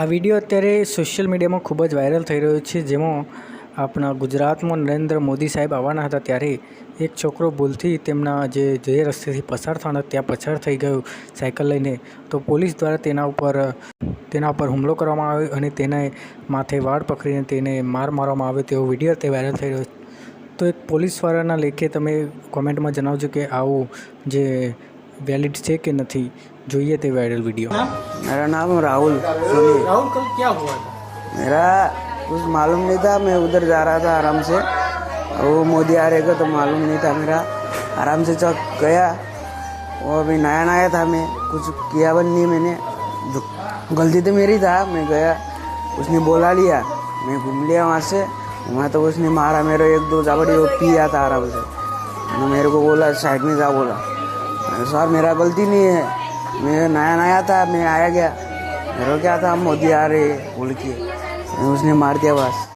આ વિડીયો અત્યારે સોશિયલ મીડિયામાં ખૂબ જ વાયરલ થઈ રહ્યો છે, જેમાં આપણા ગુજરાતમાં નરેન્દ્ર મોદી સાહેબ આવવાના હતા ત્યારે એક છોકરો ભૂલથી તેમના જે રસ્તેથી પસાર થવાના ત્યાં પસાર થઈ ગયો સાયકલ લઈને, તો પોલીસ દ્વારા તેના ઉપર હુમલો કરવામાં આવ્યો અને તેને માથે વાળ પકડીને તેને મારવામાં આવ્યો તેવો વિડીયો તે વાયરલ થઈ રહ્યો છે। તો એક પોલીસવાળાના લેખે તમે કોમેન્ટમાં જણાવજો કે આવું જે वैलिड है कि नहीं। જોઈએ તે वायरल वीडियो। मेरा नाम राहुल सोनी। राहुल कल क्या हुआ था? मेरा कुछ मालूम नहीं था, मैं उधर जा रहा था आराम से, वो मोदी आ रहेगा तो मालूम नहीं था मेरा, आराम से चौक गया। वो अभी नया नया था, मैं कुछ किया बन नहीं, मैंने गलती तो मेरी था, मैं गया, उसने बोला लिया, मैं घूम लिया वहाँ से। वहाँ तो उसने मारा मेरे एक दो जाबड़ी, वो पिया था आराम से, मेरे को बोला साइड में जा, बोला सर मेरा गलती नहीं है, मैं नया नया था, मैं आया गया, मेरे को क्या था मोदी आ रहे बोल के, उसने मार दिया बस।